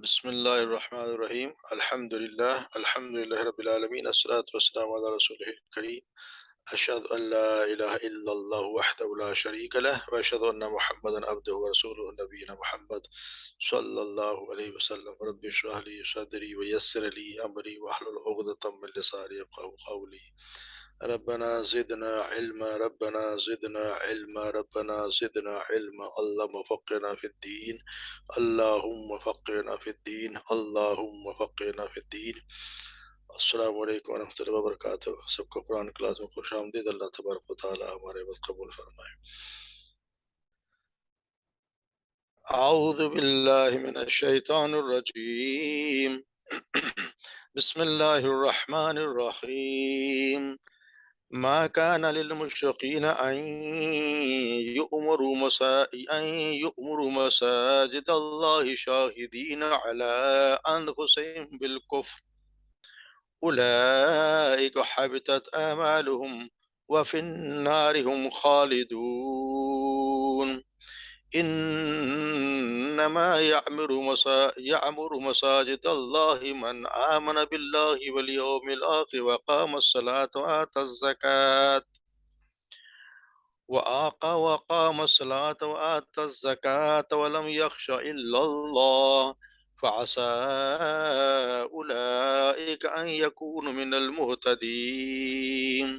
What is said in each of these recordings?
بسم اللہ الرحمن الرحیم الحمد للہ رب العالمین الصلاۃ والسلام علی رسولہ الکریم اشہد ان لا الہ الا اللہ وحدہ لا شریک لہ واشہد ان محمدا عبدہ ورسولہ نبینا محمد صلی اللہ علیہ وسلم رب اشرح لی صدری ویسر لی امری واحلل عقدۃ من لسانی یفقہوا قولی ربنا زدنا علما ربنا زدنا علما ربنا زدنا علما اللهم فقنا في الدين اللهم فقنا في الدين اللهم فقنا في الدين۔ السلام علیکم ورحمۃ اللہ وبرکاتہ۔ سب کو قرآن کلاس میں خوش آمدید۔ اللہ تبارک و تعالی ہمارے وقت قبول فرمائے۔ اعوذ باللہ من الشیطان الرجیم بسم اللہ الرحمن الرحیم۔ ما كان للمشركين أن يؤمروا مساجد الله شاهدين على أنفسهم بالكفر أولئك حبطت آمالهم وفي النار هم خالدون إنما يعمر مساجد الله من آمن بالله واليوم الآخر وقام الصلاة وآتى الزكاة ولم يخش إلا الله فعسى أولئك أن يكونوا من المهتدين۔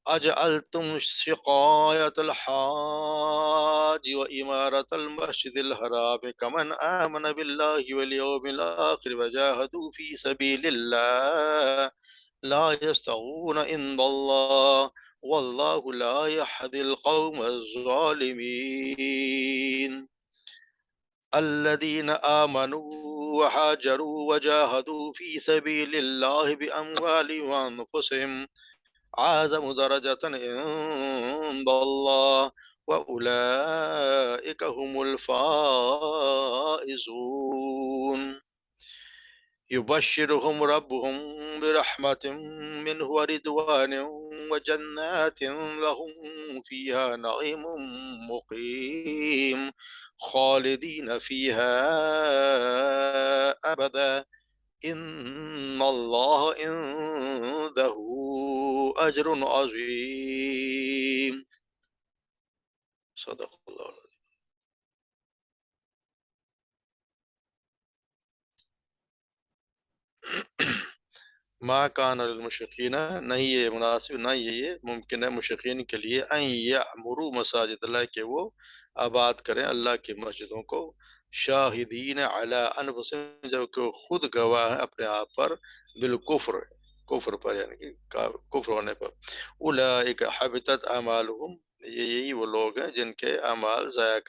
أجعلتم سقاية الحاج وإمارة المسجد الحرام كمن آمن بالله واليوم الآخر وجاهدوا في سبيل الله لا يستوون عند الله والله لا يهدي القوم الظالمين۔ الذين آمنوا وهاجروا وجاهدوا في سبيل الله بأموالهم وأنفسهم أعظم درجة عند الله وأولئك هم الفائزون۔ يبشرهم ربهم برحمة منه ورضوان وجنات لهم فيها نعيم مقيم خالدين فيها أبدا إن الله عنده أجر عظيم۔ صدق اللہ۔ ما کان للمشرکین، نہیں یہ مناسب، نہ یہ ممکن ہے مشرکین کے لیے ان یعمروا مساجد اللہ، کہ وہ آباد کریں اللہ کی مسجدوں کو، شاہدین علی انفسہم، جب کہ وہ خود گواہ ہیں اپنے آپ پر، بالکفر، کفر پر، یعنی کہ کفر ہونے پر۔ اولئک حبطت اعمالہم، یہی وہ لوگ ہیں جن کے اعمال ضائع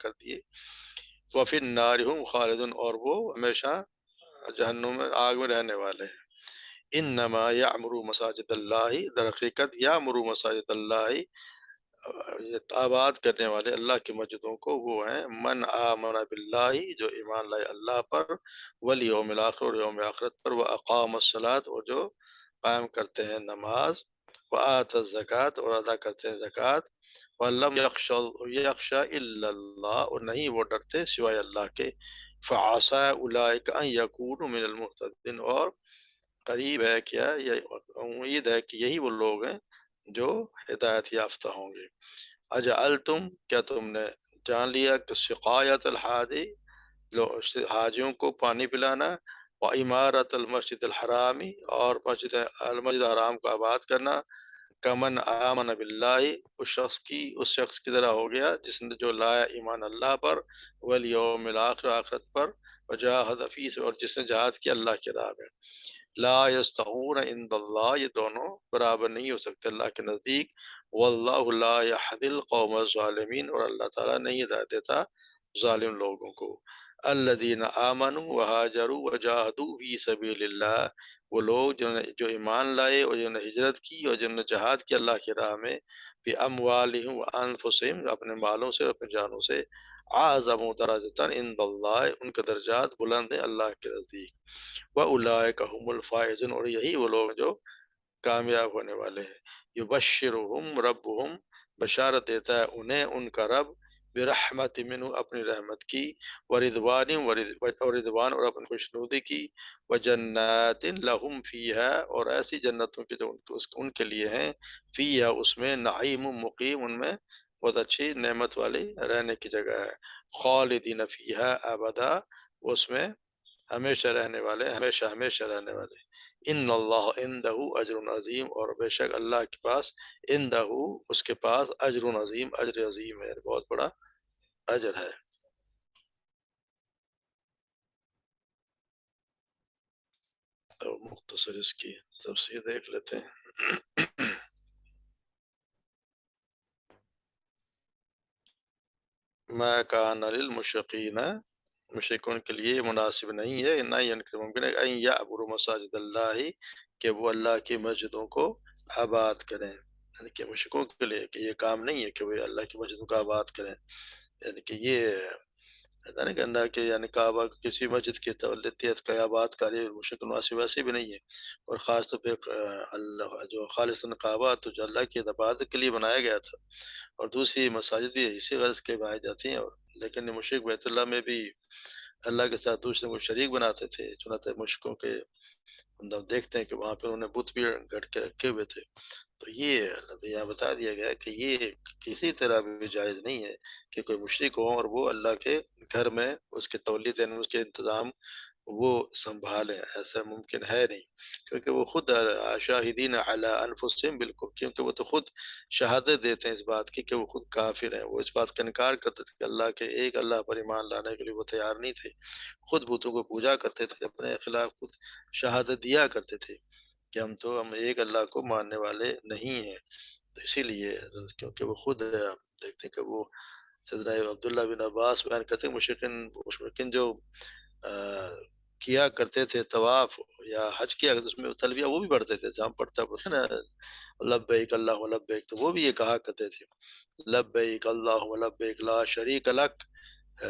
کر دیے۔ وفی النار ہم خالدون، اور وہ ہمیشہ جہنم میں، آگ میں رہنے والے ہیں۔ انما یعمر مساجد اللہ، در حقیقت یعمر مساجد اللہ، آباد کرنے والے اللہ کی مسجدوں کو وہ ہیں من آمن باللہ، جو ایمان لائے اللہ پر، والیوم الآخر، اور یوم آخرت پر، واقام الصلاۃ، اور جو قائم کرتے ہیں نماز، وآت الزکوٰۃ، اور ادا کرتے ہیں زکوٰۃ، ولم یخشى الا اللہ، اور نہیں وہ ڈرتے سوائے اللہ کے، فعسى اولئک ان یکونوا من المہتدین، اور قریب ہے کیا، امید ہے کہ یہی وہ لوگ ہیں جو ہدایت یافتہ ہوں گے۔ اجعلتم، کیا تم نے جان لیا کہ سقایت الحادی، حاجیوں کو پانی پلانا، و عمارت المسجد الحرامی، اور مسجد حرام کو آباد کرنا، کمن آمن باللہ، اس شخص کی طرح ہو گیا جس نے جو لایا ایمان اللہ پر، والیوم الآخر، آخرت پر، وجاہد فی، اور جس نے جہاد کیا اللہ کی راہ میں۔ لا یستوون عند اللہ، یہ دونوں برابر نہیں ہو سکتے اللہ کے نزدیک۔ واللہ لا یہدی القوم الظالمین، اور اللہ تعالیٰ نہیں ہدایت دیتا ظالم لوگوں کو۔ الذین آمنوا وہاجروا وجاہدوا فی سبیل اللہ، وہ لوگ جو ایمان لائے اور جنہوں نے ہجرت کی اور جنہوں نے جہاد کیا اللہ کی راہ میں، باموالہم وانفسہم، اپنے مالوں سے اور اپنے جانوں سے، اعظم درجۃ عند اللہ، ان کے درجات بلند ہیں اللہ کے نزدیک۔ وَأُولَٰئِكَ هُمُ الْفَائِزُونَ، اور یہی وہ لوگ جو کامیاب ہونے والے ہیں۔ یبشرہم ربہم، بشارت دیتا ہے انہیں ان کا رب، برحمت منہ اپنی رحمت کی، ورضوان اور اپنی خوشنودی کی، وجنات لہم فیہا اور ایسی جنتوں کے جو ان کے لیے ہیں، فیہا اس میں نعیم مقیم، ان میں بہت اچھی نعمت والی رہنے کی جگہ ہے، خالدین فیہا ابدا، اس میں ہمیشہ رہنے والے، ہمیشہ ہمیشہ رہنے والے، ان اللہ عندہ اجر عظیم، اور بے شک اللہ کے پاس، عندہ اس کے پاس اجر عظیم، اجر عظیم ہے، بہت بڑا اجر ہے۔ تو مختصر اس کی تفسیر دیکھ لیتے ہیں۔ ما کان للمشرکین، مشرکون کے لیے مناسب نہیں ہے، نہ ہی ان کے ممکن ہے ان یعبروا مساجد اللہ، کہ وہ اللہ کی مسجدوں کو آباد کریں، یعنی کہ مشرکوں کے لیے کہ یہ کام نہیں ہے کہ وہ اللہ کی مسجدوں کو آباد کریں، یعنی کہ یہ پتہ نہیں کرنا کہ یعنی کعبہ کسی مسجد کی تولیت کا آباد کاری مشرک مناسب ویسے بھی نہیں ہے، اور خاص طور پہ اللہ جو خالص کعبہ تو جو اللہ کی عبادت کے لیے بنایا گیا تھا، اور دوسری مساجد بھی اسی غرض کے بنائی جاتی ہیں، اور لیکن مشرک بیت اللہ میں بھی اللہ کے ساتھ دوسرے کو شریک بناتے تھے، چنانچہ مشرکوں کے ہم دیکھتے ہیں کہ وہاں پہ انہوں نے بت بھی گڑھ کے رکھے ہوئے تھے، تو یہ یہاں بتا دیا گیا ہے کہ یہ کسی طرح بھی جائز نہیں ہے کہ کوئی مشرک ہو اور وہ اللہ کے گھر میں اس کے تولید یعنی اس کے انتظام وہ سنبھالیں، ایسا ممکن ہے نہیں، کیونکہ وہ خود شاہدین علی انفسہم بالکل، کیونکہ وہ تو خود شہادت دیتے ہیں اس بات کی کہ وہ خود کافر ہیں، وہ اس بات کا انکار کرتے تھے کہ اللہ کے ایک اللہ پر ایمان لانے کے لیے وہ تیار نہیں تھے، خود بتوں کو پوجا کرتے تھے، اپنے خلاف خود شہادت دیا کرتے تھے کہ ہم ایک اللہ کو ماننے والے نہیں ہیں، تو اسی لیے کیونکہ وہ خود دیکھتے ہیں کہ وہ حضرت عبداللہ بن عباس بیان کرتے ہیں مشرکین جو کیا کرتے تھے طواف یا حج کیا کرتے اس میں تلبیہ وہ بھی پڑھتے تھے، جہاں پڑھتا نا لبیک اللہم لبیک، تو وہ بھی یہ کہا کرتے تھے لبیک اللہم لبیک لا شریک لک،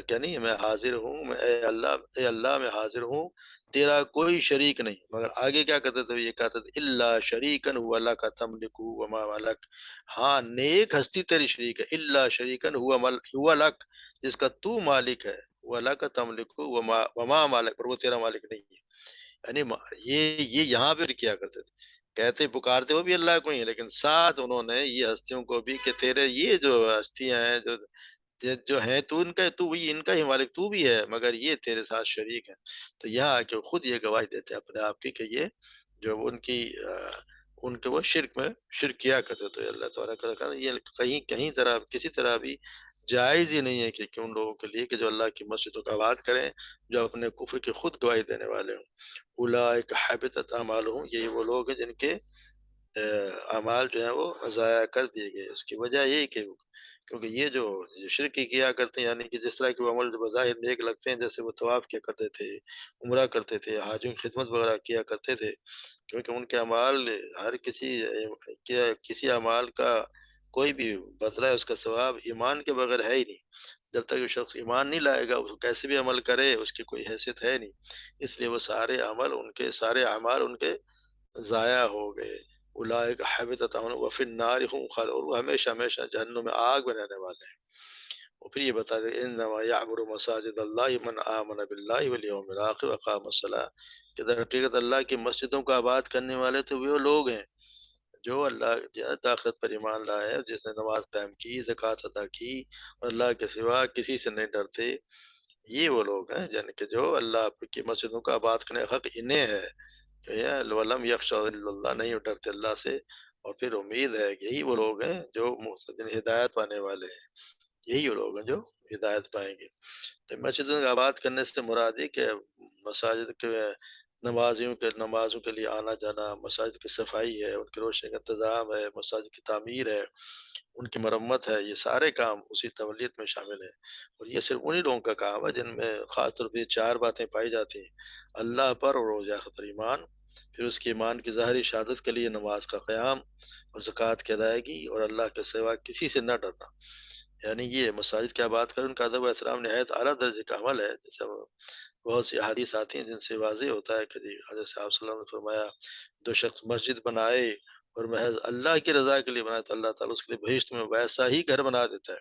کیا نہیں میں حاضر ہوں، اے اللہ میں حاضر ہوں، تیرا کوئی شریک نہیں، مگر آگے کیا کہتے تھے، یہ کہتے تھے الا شریکن ہوا لک تملک وما ملک، ہاں نیک ہستی تیری شریک ہے، الا شریکن ہوا لک، جس کا تو مالک ہے، ولا کا تملک وما مالک، پر وہ تیرا مالک نہیں ہے، یعنی یہ یہاں پہ کیا کرتے تھے، کہتے پکارتے وہ بھی اللہ کو ہی ہے، لیکن ساتھ انہوں نے یہ ہستیوں کو بھی کہ تیرے یہ جو ہستیاں ہیں جو ہیں تو ان کا تو وہی ان کا ہی مالک تو بھی ہے، مگر یہ تیرے ساتھ شریک ہے، تو یہاں کہ خود یہ گواہی دیتے ہیں اپنے آپ کی کہ یہ جو ان کی ان کے وہ شرک میں شرک کیا کرتے تو اللہ تعالیٰ کا یہ کہیں کہیں طرح کسی طرح بھی جائز ہی نہیں ہے کہ ان لوگوں کے لیے کہ جو اللہ کی مسجدوں کا آباد کریں، جو اپنے کفر کی خود گواہی دینے والے ہوں، اولئک حبطت اعمالہم، یہی وہ لوگ ہیں جن کے اعمال جو ہیں وہ ضائع کر دیے گئے، اس کی وجہ یہی کہ کیونکہ یہ جو شرک کیا کرتے ہیں، یعنی کہ جس طرح کے وہ عمل جو بظاہر نیک لگتے ہیں، جیسے وہ طواف کیا کرتے تھے، عمرہ کرتے تھے، حاجوں کی خدمت وغیرہ کیا کرتے تھے، کیونکہ ان کے اعمال ہر کسی اعمال کا کوئی بھی بدلہ ہے، اس کا ثواب ایمان کے بغیر ہے ہی نہیں، جب تک وہ شخص ایمان نہیں لائے گا وہ کیسے بھی عمل کرے اس کی کوئی حیثیت ہے نہیں، اس لیے وہ سارے اعمال ان کے ضائع ہو گئے، اولئک حبطت اعمالهم وفی النار هم خالدون، اور وہ ہمیشہ ہمیشہ جہنم میں آگ میں رہنے والے ہیں، اور پھر یہ بتا دیں انما یعمر مساجد اللہ من آمن باللہ والیوم الاخر واقام الصلاۃ، کہ در حقیقت اللہ کی مسجدوں کو آباد کرنے والے تو وہ لوگ ہیں جو اللہ آخرت پر ایمان لائے ہیں، جس نے نماز قائم کی، زکوٰۃ ادا کی، اور اللہ کے سوا کسی سے نہیں ڈرتے، یہ وہ لوگ ہیں یعنی کہ جو اللہ کی مسجدوں کا آباد کرنے کا حق انہیں ہے، کہ یہ ولم یخشوا الا اللہ، نہیں ڈرتے اللہ سے، اور پھر امید ہے کہ یہی وہ لوگ ہیں جو مہتدین ہدایت پانے والے ہیں، یہی وہ لوگ ہیں جو ہدایت پائیں گے، تو مسجدوں کا آباد کرنے سے مراد ہے کہ مساجد کے نمازوں کے لیے آنا جانا، مساجد کی صفائی ہے، ان کی روشنی کا انتظام ہے، مساجد کی تعمیر ہے، ان کی مرمت ہے، یہ سارے کام اسی تولیت میں شامل ہیں، اور یہ صرف انہی لوگوں کا کام ہے جن میں خاص طور پہ یہ چار باتیں پائی جاتی ہیں، اللہ پر اور روز آخرت پر ایمان، پھر اس کے ایمان کی ظاہری شہادت کے لیے نماز کا قیام اور زکوٰۃ کی ادائیگی، اور اللہ کے سوا کسی سے نہ ڈرنا، یعنی یہ مساجد کی بات کریں ان کا ادب و احترام نہایت اعلیٰ درجے کا عمل ہے، جیسے بہت سی احادیث آتی ہیں جن سے واضح ہوتا ہے کہ حضرت صاحب صلی اللہ علیہ وسلم نے فرمایا جو شخص مسجد بنائے اور محض اللہ کی رضا کے لیے بنائے تو اللہ تعالیٰ اس کے لیے بہشت میں ویسا ہی گھر بنا دیتا ہے،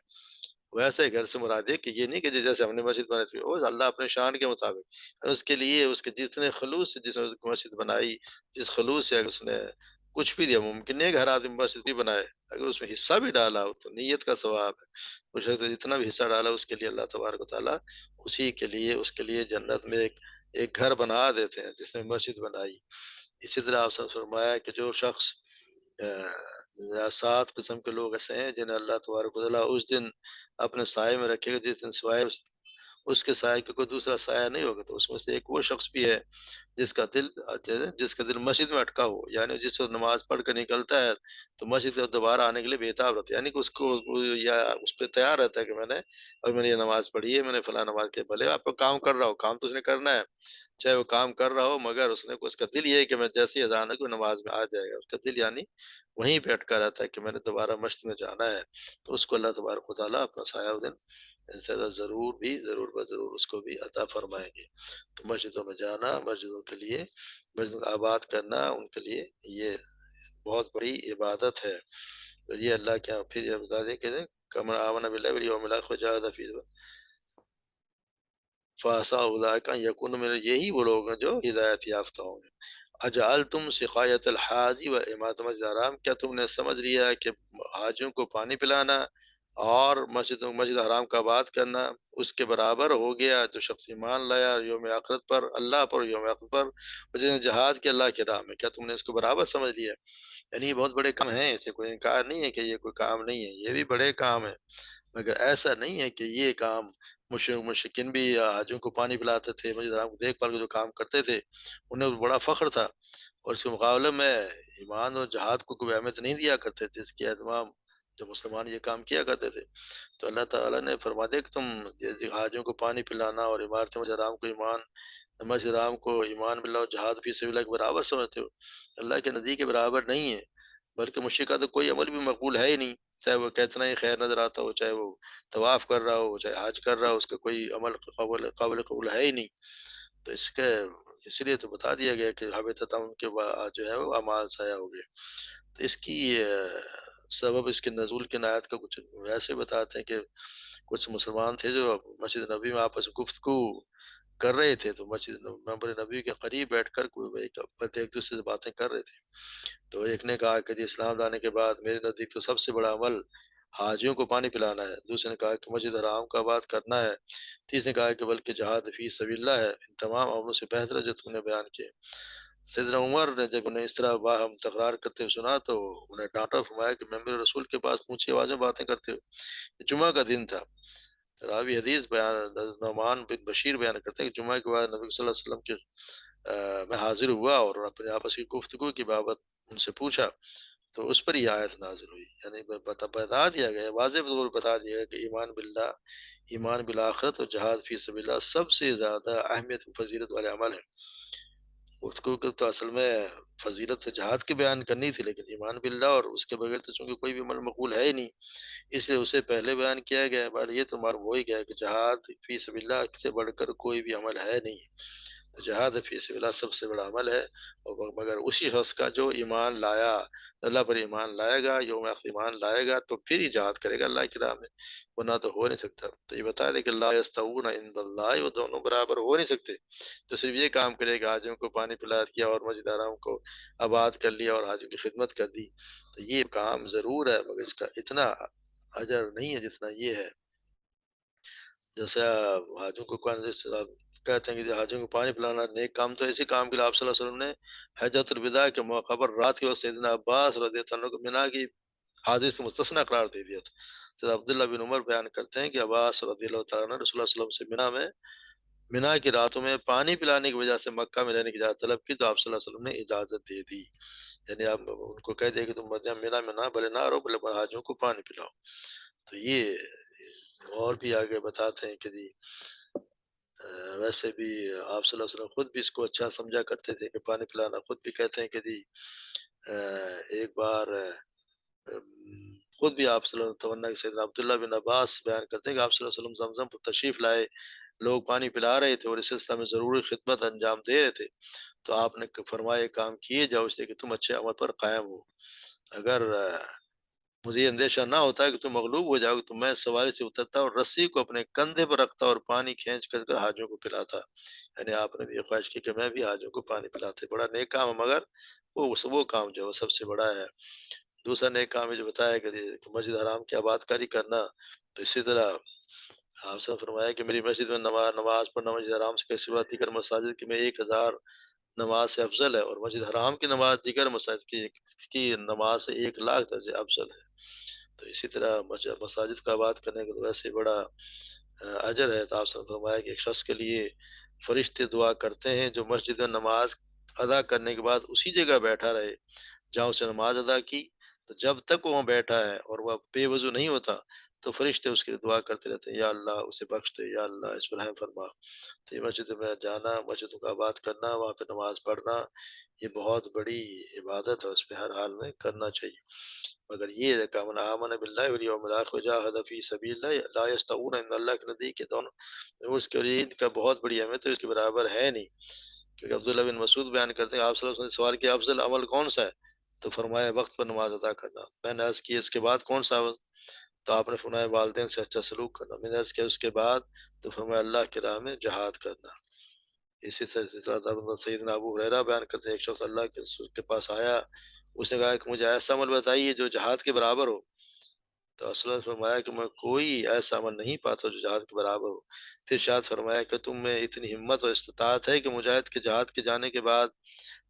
ویسے گھر سے مراد ہے کہ یہ نہیں کہ جیسے ہم نے مسجد بنائی تھی، وہ اللہ اپنے شان کے مطابق، اور اس کے لیے اس کے جتنے خلوص سے جس نے اس کو مسجد بنائی، جس خلوص سے اس نے کچھ بھی دیا، ممکن نہیں ہے کہ ہر آدمی مسجد بھی بنائے، اگر اس میں حصہ بھی ڈالا ہو تو نیت کا ثواب ہے، اس شخص نے جتنا بھی حصہ ڈالا اس کے لیے اللہ تبارک و تعالیٰ اسی کے لیے اس کے لیے جنت میں ایک گھر بنا دیتے ہیں جس نے مسجد بنائی۔ اسی طرح آپ نے فرمایا کہ جو شخص سات قسم کے لوگ ایسے ہیں جنہیں اللہ تبارک و تعالیٰ اس دن اپنے سائے میں رکھے گا جس دن سوائے اس کے سائے کا کوئی دوسرا سایہ نہیں ہوگا، تو اس میں سے ایک وہ شخص بھی ہے جس کا دل مسجد میں اٹکا ہو، یعنی جس وقت نماز پڑھ کر نکلتا ہے تو مسجد میں دوبارہ آنے کے لیے بےتاب رہتا ہے، یعنی کہ اس کو یا اس پہ تیار رہتا ہے کہ میں نے یہ نماز پڑھی ہے، میں نے فلاں نماز کے بھلے آپ کو کام کر رہا ہو، کام تو اس نے کرنا ہے، چاہے وہ کام کر رہا ہو، مگر اس کا دل یہ ہے کہ میں جیسے ہی اذان ہے کہ وہ نماز میں آ جائے گا، اس کا دل یعنی وہیں پہ اٹکا رہتا ہے کہ میں نے دوبارہ مسجد میں جانا ہے، تو اس کو اللہ تبارک و تعالیٰ اپنا سایہ اس دن ضرور بضرور اس کو بھی عطا فرمائیں گے۔ تو مسجدوں میں جانا، مسجدوں کو آباد کرنا ان کے لیے یہ بہت بڑی عبادت ہے، تو یہ اللہ کے یہاں پھر یہ بتا دیں کہ کمن آمن باللہ والیوم الآخر وجاہد فی فاسا اولئک ان یکونوا من، یہی وہ لوگ ہیں جو ہدایت یافتہ ہوں گے۔ اجعلتم سقایت الحاج و امارت مسجد حرام، کیا تم نے سمجھ لیا ہے کہ حاجیوں کو پانی پلانا اور مسجد حرام کا آباد کرنا اس کے برابر ہو گیا جو شخص ایمان لایا یوم آخرت پر، اللہ پر، یوم آخرت پر، اور جس نے جہاد کیا اللہ کے راہ میں، کیا تم نے اس کو برابر سمجھ لیا؟ یعنی یہ بہت بڑے کام ہیں، اسے کوئی انکار نہیں ہے کہ یہ کوئی کام نہیں ہے، یہ بھی بڑے کام ہیں، مگر ایسا نہیں ہے کہ یہ کام مشرکین بھی حاجیوں کو پانی پلاتے تھے، مسجد حرام کو دیکھ بھال کے جو کام کرتے تھے انہیں بڑا فخر تھا، اور اس کے مقابلے میں ایمان اور جہاد کو کوئی اہمیت نہیں دیا کرتے تھے، اس کی اہتمام جو مسلمان یہ کام کیا کرتے تھے، تو اللہ تعالیٰ نے فرما دیا کہ تم جیسے حاجیوں کو پانی پلانا اور عمارت مسجد حرام کو ایمان باللہ اور جہاد فی سبیل اللہ کے برابر سمجھتے ہو، اللہ کے نزدیک کے برابر نہیں ہے، بلکہ مشرک کا تو کوئی عمل بھی مقبول ہے ہی نہیں، چاہے وہ کتنا ہی خیر نظر آتا ہو، چاہے وہ طواف کر رہا ہو، چاہے حج کر رہا ہو، اس کا کوئی عمل قابل قبول ہے ہی نہیں، تو اس لیے تو بتا دیا گیا کہ حبطت ان کے بعد جو ہے وہ اعمال ضائع ہو گئے، تو اس کی سبب اس کے نزول کی آیت کا کچھ ویسے بتاتے ہیں کہ کچھ مسلمان تھے جو مسجد نبی میں آپس میں گفتگو کر رہے تھے، تو مسجد ممبر نبی کے قریب بیٹھ کر ایک دوسرے سے باتیں کر رہے تھے، تو ایک نے کہا کہ جی اسلام لانے کے بعد میرے نزدیک تو سب سے بڑا عمل حاجیوں کو پانی پلانا ہے، دوسرے نے کہا کہ مسجد حرام کا آباد کرنا ہے، تیسرے نے کہا کہ بلکہ جہاد فی سبیل اللہ ہے، ان تمام عملوں سے بہتر ہے جو تم نے بیان کیے۔ سیدنا عمر نے جب انہیں اس طرح باہم تکرار کرتے ہوئے سنا تو انہیں ڈانٹا، فرمایا کہ ممبر رسول کے پاس اونچی آواز میں باتیں کرتے ہو، جمعہ کا دن تھا، راوی حدیث بیان نعمان بن بشیر بیان کرتے ہیں کہ جمعہ کے بعد نبی صلی اللہ علیہ وسلم کے میں حاضر ہوا اور اپنے آپس کی گفتگو کی بابت ان سے پوچھا، تو اس پر یہ آیت نازل ہوئی، یعنی بتا دیا گیا، واضح طور پر بتا دیا گیا کہ ایمان باللہ، ایمان بالآخرت اور جہاد فی سبیل اللہ سب سے زیادہ اہمیت و فضیلت والے عمل ہیں، اس کو تو اصل میں فضیلت جہاد کی بیان کرنی تھی، لیکن ایمان باللہ اور اس کے بغیر تو چونکہ کوئی بھی عمل مقبول ہے ہی نہیں، اس لیے اسے پہلے بیان کیا گیا ہے، بار یہ تو معلوم ہو ہی گیا کہ جہاد فی سبیل اللہ سے بڑھ کر کوئی بھی عمل ہے نہیں، جہاد فی سبیل اللہ سب سے بڑا عمل ہے، اور مگر اسی شخص کا جو ایمان لایا، اللہ پر ایمان لائے گا، یوم آخر ایمان لائے گا تو پھر ہی جہاد کرے گا اللہ کی راہ میں، ورنہ تو ہو نہیں سکتا، تو یہ بتا دے کہ لا یستوون عند اللہ، وہ دونوں برابر ہو نہیں سکتے، تو صرف یہ کام کرے کہ حاجیوں کو پانی پلا دیا اور مسجد حرام کو آباد کر لیا اور حاجیوں کی خدمت کر دی، تو یہ کام ضرور ہے مگر اس کا اتنا اجر نہیں ہے جتنا یہ ہے، جیسے حاجوں کو کہتے ہیں کہ حاجوں کو پانی پلانا نیک کام، تو ایسے کام کے لیے آپ صلی اللہ علیہ وسلم نے حجۃ الوداع کے موقع پر رات کے وقت سیدنا عباس رضی اللہ عنہ کو مینا کی حادث مستثنیٰ قرار دے دیا تھا۔ سیدنا عبداللہ بن عمر بیان کرتے ہیں کہ عباس رضی اللہ تعالیٰ عنہ رسول اللہ صلی اللہ علیہ وسلم سے مینا کی راتوں میں پانی پلانے کی وجہ سے مکہ میں رہنے کی اجازت طلب کی، تو آپ صلی اللہ علیہ وسلم نے اجازت دے دی، یعنی آپ ان کو کہہ دیا کہ تم مینا میں نہ بھلے نہ رہو بھلے حاجوں کو پانی پلاؤ، تو یہ اور بھی آگے بتاتے ہیں کہ جی ویسے بھی آپ صلی اللہ علیہ وسلم خود بھی اس کو اچھا سمجھا کرتے تھے کہ پانی پلانا، خود بھی کہتے ہیں کہ جی ایک بار خود بھی آپ صلی اللہ علیہ وسلم تمنا سیدنا عبداللہ بن عباس بیان کرتے ہیں کہ آپ صلی اللہ علیہ وسلم زمزم پر تشریف لائے، لوگ پانی پلا رہے تھے اور اس سلسلہ میں ضروری خدمت انجام دے رہے تھے، تو آپ نے فرمایا کام کیے جاؤ اس لیے کہ تم اچھے عمل پر قائم ہو، اگر مجھے یہ اندیشہ نہ ہوتا ہے کہ تم مغلوب ہو جاؤ گے، تو میں سواری سے اترتا اور رسی کو اپنے کندھے پر رکھتا اور پانی کھینچ کر کر حاجیوں کو پلاتا۔ یعنی آپ نے بھی یہ خواہش کی کہ میں بھی حاجیوں کو پانی پلاتے، بڑا نیک کام ہے، مگر وہ کام جو ہے وہ سب سے بڑا ہے۔ دوسرا نیک کام ہے جو بتایا کہ مسجد حرام کی آباد کاری کرنا، تو اسی طرح آپ سے فرمایا کہ میری مسجد میں نماز پڑھنا مسجد حرام سے کیسی بات، دیگر مساجد کی میں 1000 نماز سے افضل ہے، اور مسجد حرام کی نماز دیگر مساجد کی نماز سے 1,00,000 درجے افضل ہے۔ تو اسی طرح مساجد کا آباد کرنے کا تو ویسے ہی بڑا اجر ہے۔ تو آپ نے فرمایا کہ ایک شخص کے لیے فرشتے دعا کرتے ہیں جو مسجد میں نماز ادا کرنے کے بعد اسی جگہ بیٹھا رہے جہاں اسے نماز ادا کی، تو جب تک وہ وہاں بیٹھا ہے اور وہ بے وضو نہیں ہوتا تو فرشتے اس کے لیے دعا کرتے رہتے ہیں، یا اللہ اسے بخش دے، یا اللہ اس پر رحم فرما۔ تو یہ مسجد میں جانا، مسجدوں کا آباد کرنا، وہاں پہ نماز پڑھنا، یہ بہت بڑی عبادت ہے، اس پہ ہر حال میں کرنا چاہیے۔ مگر یہ ہے کہ من آمن باللہ والیوم الآخر وجاہد فی سبیل اللہ لا یستوون عند اللہ کے نزدیک، یہ دونوں اس کے لیے ان کا بہت بڑی اہمیت ہے، اس کے برابر ہے نہیں۔ کیونکہ عبداللہ بن مسعود بیان کرتے ہیں آپ صلی اللہ علیہ وسلم نے سوال کیا افضل عمل کون سا ہے، تو فرمایا وقت پر نماز ادا کرنا۔ میں نے عرض کی اس کے بعد کون سا عمل، تو آپ نے فرمایا والدین سے اچھا سلوک کرنا۔ میں نے عرض کیا اس کے بعد، تو فرمایا اللہ کی راہ میں جہاد کرنا۔ اسی طرح سیدنا ابو ہریرہ بیان کرتے ہیں ایک شخص اللہ کے رسول کے پاس آیا، اس نے کہا کہ مجھے ایسا عمل بتائیے جو جہاد کے برابر ہو۔ تو رسول اللہ نے فرمایا کہ میں کوئی ایسا عمل نہیں پاتا جو جہاد کے برابر ہو۔ پھر شاید فرمایا کہ تم میں اتنی ہمت اور استطاعت ہے کہ مجاہد کے جہاد کے جانے کے بعد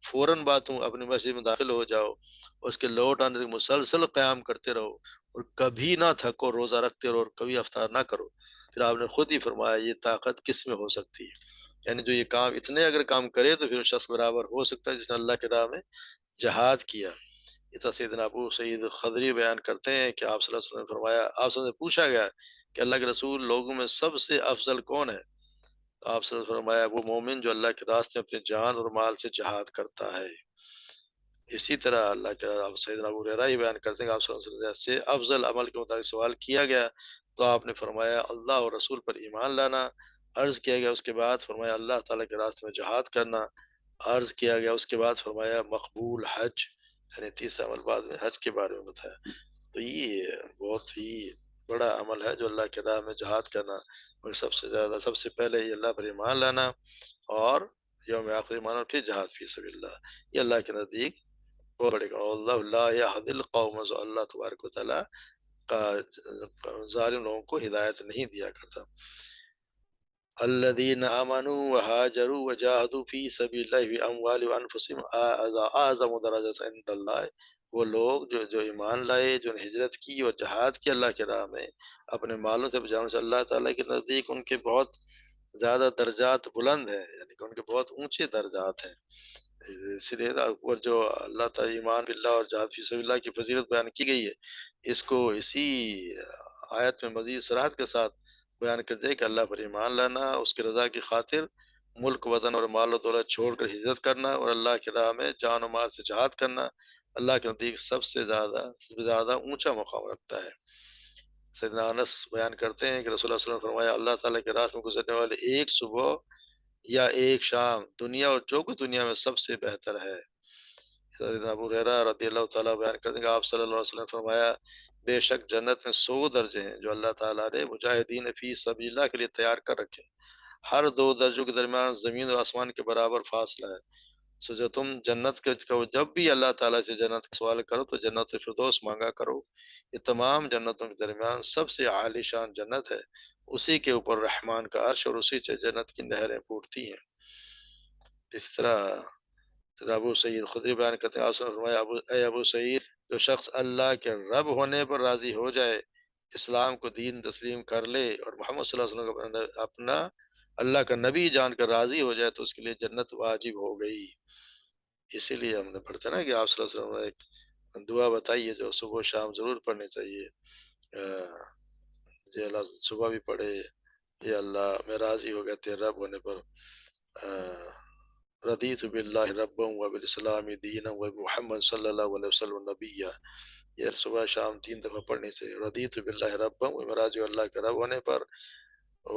فوراً بعد تم اپنی مسجد میں داخل ہو جاؤ اور اس کے لوٹ آنے تک مسلسل قیام کرتے رہو اور کبھی نہ تھکو، روزہ رکھتے رہو اور کبھی افطار نہ کرو۔ پھر آپ نے خود ہی فرمایا یہ طاقت کس میں ہو سکتی ہے، یعنی جو یہ کام اتنے اگر کام کرے تو پھر اس شخص برابر ہو سکتا ہے جس نے اللہ کے راہ میں جہاد کیا۔ یہ تو سیدنا ابو سعید خدری بیان کرتے ہیں کہ آپ صلی اللہ علیہ وسلم نے فرمایا، آپ سے پوچھا گیا کہ اللہ کے رسول لوگوں میں سب سے افضل کون ہے، تو آپ صلی اللہ علیہ وسلم نے فرمایا وہ مومن جو اللہ کے راستے میں اپنی جان اور مال سے جہاد کرتا ہے۔ اسی طرح اللہ کے آپ سیدنا ابو ہریرہ ہی بیان کرتے ہیں کہ آپ صلی اللہ علیہ وسلم سے افضل عمل کے متعلق سوال کیا گیا تو آپ نے فرمایا اللہ اور رسول پر ایمان لانا۔ عرض کیا گیا اس کے بعد، فرمایا اللہ تعالیٰ کے راستے میں جہاد کرنا۔ عرض کیا گیا اس کے بعد، فرمایا مقبول حج، یعنی تیسرا عمل بعد میں حج کے بارے میں بتایا۔ تو یہ بہت ہی بڑا عمل ہے جو اللہ کے راہ میں جہاد کرنا، اور سب سے پہلے یہ اللہ پر ایمان لانا اور یوم آخر ایمان، اور پھر جہاد فی سبیل اللہ، یہ اللہ کے نزدیک بہت بڑے کام۔ اللہ لا یہدی القوم، اللہ تبارک و تعالیٰ کا ظالم لوگوں کو ہدایت نہیں دیا کرتا۔ الذین آمنوا وہاجروا وجاہدوا فی سبیل اللہ باموالہم وانفسہم اعظم درجۃ عند اللہ، وہ لوگ جو ایمان لائے، جو نے ہجرت کی اور جہاد کی اللہ کے راہ میں اپنے مالوں سے جانوں سے، اللہ تعالیٰ کے نزدیک ان کے بہت زیادہ درجات بلند ہیں، یعنی کہ ان کے بہت اونچے درجات ہیں۔ اس لیے اوپر جو اللہ تعالیٰ ایمان باللہ اور جہاد فی سبیل اللہ کی فضیلت بیان کی گئی ہے، اس کو اسی آیت میں مزید صراحت کے ساتھ بیان کر دے کہ اللہ پر ایمان لانا، اس کی رضا کی خاطر ملک وطن اور مال و دولت چھوڑ کر ہجرت کرنا اور اللہ کی راہ میں جان و مال سے جہاد کرنا اللہ کے نزدیک سب سے زیادہ اونچا مقام رکھتا ہے۔ سیدنا انس بیان کرتے ہیں کہ رسول اللہ صلی اللہ علیہ وسلم نے فرمایا اللہ تعالیٰ کے راستے میں گزرنے والے ایک صبح یا ایک شام دنیا اور جو کچھ دنیا میں سب سے بہتر ہے۔ سیدنا ابو ہریرہ رضی اللہ تعالیٰ بیان کرتے ہیں کہ آپ صلی اللہ علیہ وسلم نے فرمایا بے شک جنت میں 100 درجے ہیں جو اللہ تعالیٰ نے مجاہدین فی سبیل اللہ کے لیے تیار کر رکھے، ہر 2 درجوں کے درمیان زمین اور آسمان کے برابر فاصلہ ہے۔ سو جو تم جنت کے جب بھی اللہ تعالیٰ سے جنت کا سوال کرو تو جنت الفردوس مانگا کرو، یہ تمام جنتوں کے درمیان سب سے عالی شان جنت ہے، اسی کے اوپر رحمان کا عرش اور اسی سے جنت کی نہریں پھوٹتی ہیں۔ اس طرح ابو سعید خدری بیان کرتے ہیں آپ نے فرمایا اے ابو سعید، جو شخص اللہ کے رب ہونے پر راضی ہو جائے، اسلام کو دین تسلیم کر لے اور محمد صلی اللہ علیہ وسلم کو اپنا اللہ کا نبی جان کر راضی ہو جائے تو اس کے لیے جنت واجب ہو گئی۔ اسی لیے ہم نے پڑھتے نا کہ آپ صلی اللہ علیہ وسلم نے ایک دعا بتائی ہے جو صبح و شام ضرور پڑھنی چاہیے۔ جی اللہ صبح بھی پڑھے، یہ اللہ میں راضی ہو گیا تیرے رب ہونے پر، رضیت باللہ ربا وبالاسلام دینا ومحمد صلی اللہ علیہ وسلم نبیہ، یہ صبح شام 3 دفعہ پڑھنی چاہیے۔ رضیت باللہ ربا، میں راضی ہوں اللہ کے رب ہونے پر، و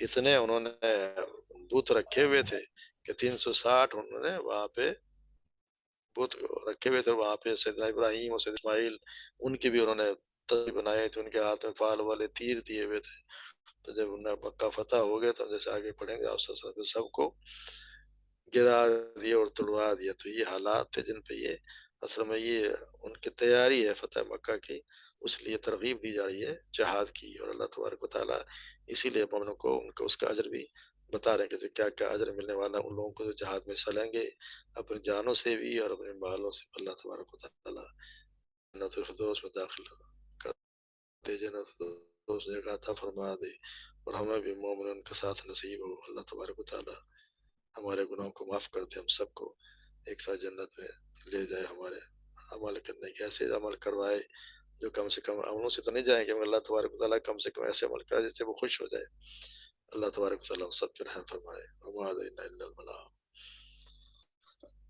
اتنے انہوں نے بت رکھے ہوئے تھے کہ 360 انہوں نے وہاں پہ بت رکھے ہوئے تھے، وہاں پہ سیدنا ابراہیم اور سیدنا اسماعیل ان کی بھی انہوں نے تصویر بنائے تھے، ان کے ہاتھ میں فال والے تیر دیے ہوئے تھے۔ تو جب انہیں مکہ فتح ہو گیا تو جیسے آگے پڑھیں گے آپ سب کو گرا دیا اور توڑوا دیا۔ تو یہ حالات تھے جن پہ یہ اصل میں یہ ان کی تیاری ہے فتح مکہ کی، اس لیے ترغیب دی جا رہی ہے جہاد کی، اور اللہ تبارک و تعالیٰ اسی لیے مومنوں کو ان کو اس کا اجر بھی بتا رہے ہیں کہ کیا کیا اجر ملنے والا ہے ان لوگوں کو جو جہاد میں حصہ لیں گے، اپنی جانوں سے بھی اور اپنے مالوں سے۔ اللہ تبارک و تعالیٰ جنت الفردوس میں داخل کر دے، جنت الفردوس جگہ عطا فرما دے، اور ہمیں بھی مومنوں کے ساتھ نصیب ہو۔ اللہ تبارک و تعالیٰ ہمارے گناہوں کو معاف کر دے، ہم سب کو ایک ساتھ جنت میں لے جائے، ہمارے عمل کرنے کے ایسے عمل کروائے جو کم سے کم عملوں سے تو نہیں جائیں گے، مگر اللہ تبارک و تعالیٰ کم سے کم ایسے عمل کرائے جس سے وہ خوش ہو جائے۔ اللہ تبارک و تعالیٰ ہم سب پہ رحم فرمائے۔ وما علینا الا البلاغ۔